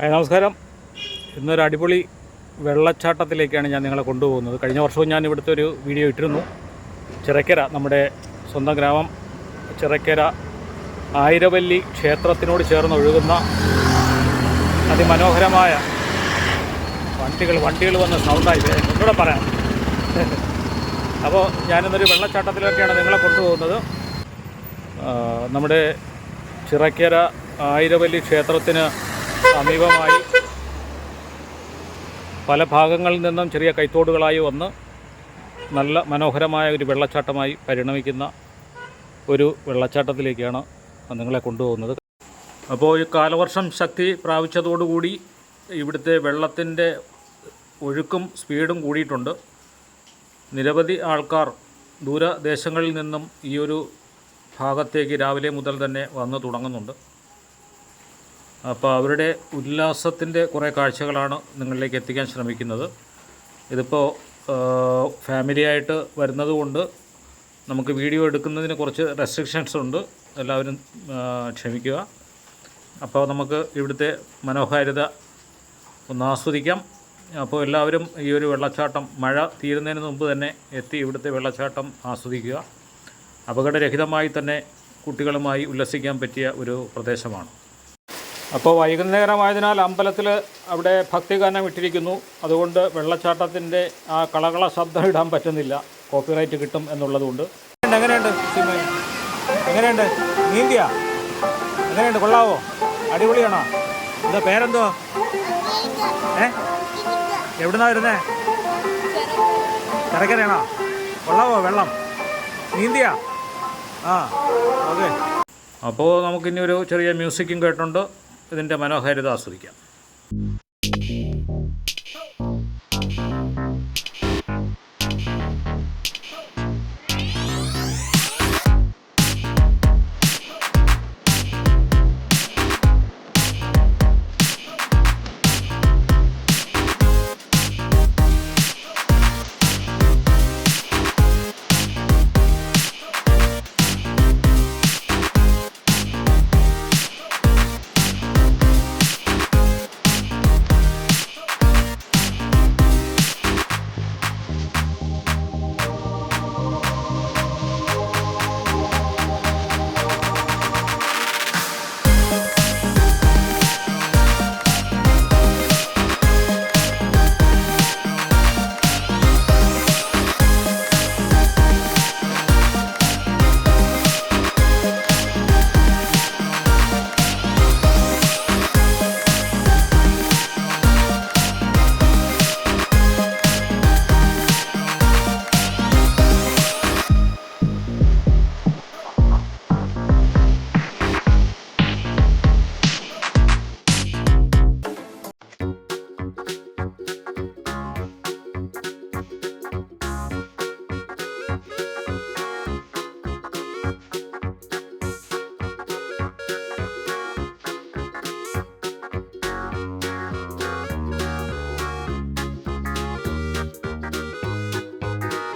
നമസ്കാരം. ഇന്നൊരു അടിപൊളി വെള്ളച്ചാട്ടത്തിലേക്കാണ് ഞാൻ നിങ്ങളെ കൊണ്ടുപോകുന്നത്. കഴിഞ്ഞ വർഷവും ഞാൻ ഇവിടുത്തെ ഒരു വീഡിയോ ഇട്ടിരുന്നു. ചിറക്കര, നമ്മുടെ സ്വന്തം ഗ്രാമം ചിറക്കര ആയിരവല്ലി ക്ഷേത്രത്തിനോട് ചേർന്ന് ഒഴുകുന്ന അതിമനോഹരമായ വണ്ടികൾ വന്ന സൗണ്ടായി ഒന്നുകൂടെ പറയാം. അപ്പോൾ ഞാനിന്നൊരു വെള്ളച്ചാട്ടത്തിലൊക്കെയാണ് നിങ്ങളെ കൊണ്ടുപോകുന്നത്. നമ്മുടെ ചിറക്കര ആയിരവല്ലി ക്ഷേത്രത്തിന് സമീപമായി പല ഭാഗങ്ങളിൽ നിന്നും ചെറിയ കൈത്തോടുകളായി വന്ന് നല്ല മനോഹരമായ ഒരു വെള്ളച്ചാട്ടമായി പരിണമിക്കുന്ന ഒരു വെള്ളച്ചാട്ടത്തിലേക്കാണ് നിങ്ങളെ കൊണ്ടുപോകുന്നത്. അപ്പോൾ ഈ കാലവർഷം ശക്തി പ്രാപിച്ചതോടുകൂടി ഇവിടുത്തെ വെള്ളത്തിൻ്റെ ഒഴുക്കും സ്പീഡും കൂടിയിട്ടുണ്ട്. നിരവധി ആൾക്കാർ ദൂരദേശങ്ങളിൽ നിന്നും ഈ ഒരു ഭാഗത്തേക്ക് രാവിലെ മുതൽ തന്നെ വന്നു തുടങ്ങുന്നുണ്ട്. അപ്പോൾ അവരുടെ ഉല്ലാസത്തിൻ്റെ കുറേ കാഴ്ചകളാണ് നിങ്ങളിലേക്ക് എത്തിക്കാൻ ശ്രമിക്കുന്നത്. ഇതിപ്പോൾ ഫാമിലിയായിട്ട് വരുന്നത് കൊണ്ട് നമുക്ക് വീഡിയോ എടുക്കുന്നതിന് കുറച്ച് റെസ്ട്രിക്ഷൻസ് ഉണ്ട്, എല്ലാവരും ക്ഷമിക്കുക. അപ്പോൾ നമുക്ക് ഇവിടുത്തെ മനോഹാരിത ഒന്ന് ആസ്വദിക്കാം. അപ്പോൾ എല്ലാവരും ഈ ഒരു വെള്ളച്ചാട്ടം മഴ തീരുന്നതിന് മുമ്പ് തന്നെ എത്തി ഇവിടുത്തെ വെള്ളച്ചാട്ടം ആസ്വദിക്കുക. അപകടരഹിതമായി തന്നെ കുട്ടികളുമായി ഉല്ലസിക്കാൻ പറ്റിയ ഒരു പ്രദേശമാണ്. അപ്പോൾ വൈകുന്നേരമായതിനാൽ അമ്പലത്തിൽ അവിടെ ഭക്തിഗാനം ഇട്ടിരിക്കുന്നു. അതുകൊണ്ട് വെള്ളച്ചാട്ടത്തിൻ്റെ ആ കളകള ശബ്ദം ഇടാൻ പറ്റുന്നില്ല, കോപ്പിറൈറ്റ് കിട്ടും എന്നുള്ളതുകൊണ്ട്. എങ്ങനെയുണ്ട് എങ്ങനെയുണ്ട് നീന്തിയ എങ്ങനെയുണ്ട്, കൊള്ളാവോ? അടിപൊളിയാണോ? എന്താ പേരെന്തോ? എവിടുന്നാ വരുന്നേ? ചിറക്കരയാണോ? കൊള്ളാവോ വെള്ളം? നീന്തിയ? ആ, ഓക്കെ. അപ്പോൾ നമുക്കിനി ഒരു ചെറിയ മ്യൂസിക്കും കേട്ടുണ്ട് ഇതിൻ്റെ മനോഹാരിത ആസ്വദിക്കാം.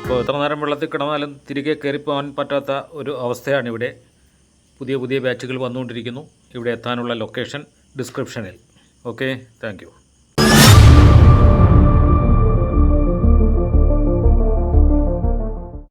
ഇപ്പോൾ എത്ര നേരം വെള്ളത്തിൽ കിടന്നാലും തിരികെ കയറിപ്പോകാൻ പറ്റാത്ത ഒരു അവസ്ഥയാണ് ഇവിടെ. പുതിയ ബാച്ചുകൾ വന്നുകൊണ്ടിരിക്കുന്നു. ഇവിടെ എത്താനുള്ള ലൊക്കേഷൻ ഡിസ്ക്രിപ്ഷനിൽ. Okay, thank you.